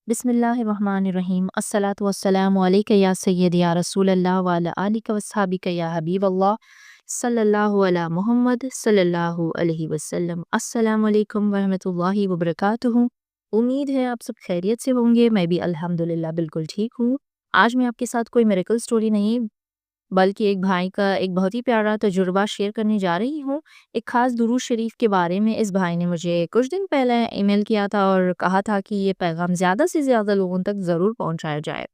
बिस्मिल्लाहिर्रहमानिर्रहीम अस्सलातु वस्सलामु अलैका या सय्यदी या रसूल अल्लाह व अला आलिका वस्सहाबिका या हबीब अल्लाह सल्लल्लाहु अला मुहम्मद सल्लल्लाहु अलैहि वसल्लम। अस्सलामु अलैकुम वरहमतुल्लाहि वबरकातुहू। उम्मीद है आप सब खैरियत से होंगे। मैं भी अल्हम्दुलिल्लाह बिल्कुल ठीक हूँ। आज मैं आपके साथ कोई मिरेकल स्टोरी नहीं बल्कि एक भाई का एक बहुत ही प्यारा तजुर्बा शेयर करने जा रही हूँ। एक ख़ास दुरूद शरीफ के बारे में इस भाई ने मुझे कुछ दिन पहले ईमेल किया था और कहा था कि ये पैगाम ज़्यादा से ज़्यादा लोगों तक ज़रूर पहुँचाया जाए।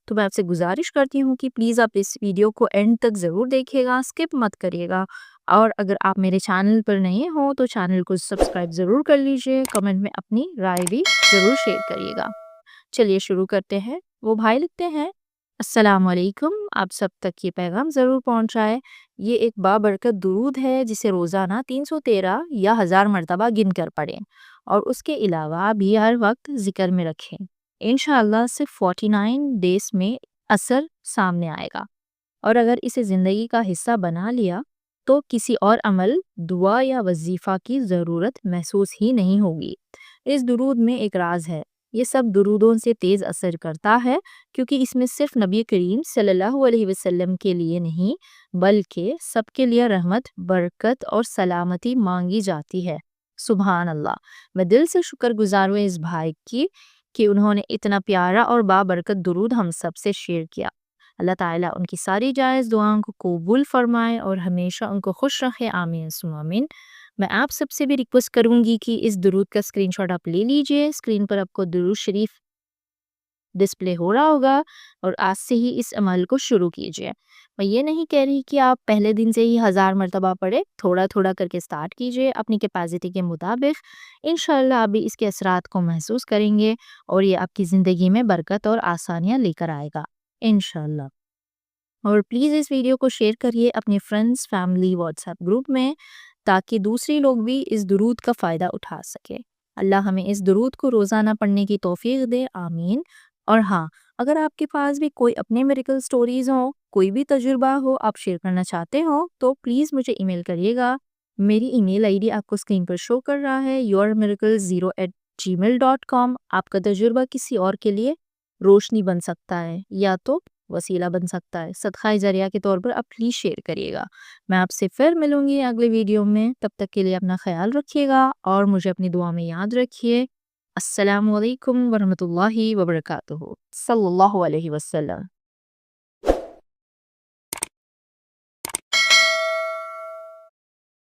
तो मैं आपसे गुजारिश करती हूँ कि प्लीज़ आप इस वीडियो को एंड तक ज़रूर देखिएगा, स्किप मत करिएगा। और अगर आप मेरे चैनल पर नए हो तो चैनल को सब्सक्राइब ज़रूर कर लीजिए, कमेंट में अपनी राय भी ज़रूर शेयर करिएगा। चलिए शुरू करते हैं। वो भाई लिखते हैं, अस्सलाम वालेकुम, आप सब तक ये पैगाम ज़रूर पहुँचाए। ये एक बाबरकत दुरूद है जिसे रोज़ाना 313 या 1000 मरतबा गिन कर पढ़ें और उसके अलावा भी हर वक्त ज़िक्र में रखें। इंशाअल्लाह सिर्फ 49 डेज़ में असर सामने आएगा। और अगर इसे ज़िंदगी का हिस्सा बना लिया तो किसी और अमल, दुआ या वजीफ़ा की ज़रूरत महसूस ही नहीं होगी। इस दुरूद में एक राज है। ये सब दुरूदों से तेज़ असर करता है क्योंकि इसमें सिर्फ नबी करीम सल्लल्लाहु अलैहि वसल्लम के लिए नहीं बल्कि सबके लिए रहमत, बरकत और सलामती मांगी जाती है। सुभान अल्लाह। मैं दिल से शुक्रगुजार हूँ इस भाई की कि उन्होंने इतना प्यारा और बाबरकत दुरूद हम सब से शेयर किया। अल्लाह ताला उनकी सारी जायज़ दुआओं को कबूल फरमाए और हमेशा उनको खुश रखे। आमीन सुम्मा आमीन। मैं आप सबसे भी रिक्वेस्ट करूंगी कि इस दुरूद का स्क्रीनशॉट आप ले लीजिए। स्क्रीन पर आपको दुरूद शरीफ डिस्प्ले हो रहा होगा और आज से ही इस अमल को शुरू कीजिए। मैं ये नहीं कह रही कि आप पहले दिन से ही 1000 मरतबा पढ़े, थोड़ा थोड़ा करके स्टार्ट कीजिए अपनी कैपेसिटी के मुताबिक। इंशाल्लाह आप भी इसके असरात को महसूस करेंगे और ये आपकी ज़िंदगी में बरकत और आसानियाँ लेकर आएगा इंशाल्लाह। और प्लीज़ इस वीडियो को शेयर करिए अपने फ्रेंड्स, फैमिली, व्हाट्सएप ग्रुप में ताकि दूसरे लोग भी इस दुरूद का फ़ायदा उठा सके। अल्लाह हमें इस दुरूद को रोज़ाना पढ़ने की तौफीक दे। आमीन। और हाँ, अगर आपके पास भी कोई अपने मिरेकल स्टोरीज़ हो, कोई भी तजुर्बा हो आप शेयर करना चाहते हो तो प्लीज़ मुझे ईमेल करिएगा। मेरी ईमेल आईडी आपको स्क्रीन पर शो कर रहा है, yourmiracle0@gmail.com। आपका तजुर्बा किसी और के लिए रोशनी बन सकता है या तो वसीला बन सकता है। सदक़ा जरिया के तौर पर आप प्लीज़ शेयर करिएगा। मैं आपसे फिर मिलूँगी अगले वीडियो में। तब तक के लिए अपना ख़्याल रखिएगा और मुझे अपनी दुआ में याद रखिए। अस्सलामु अलैकुम वरहमतुल्लाहि वबरकातुहू। सल्लल्लाहु अलैहि वसल्लम।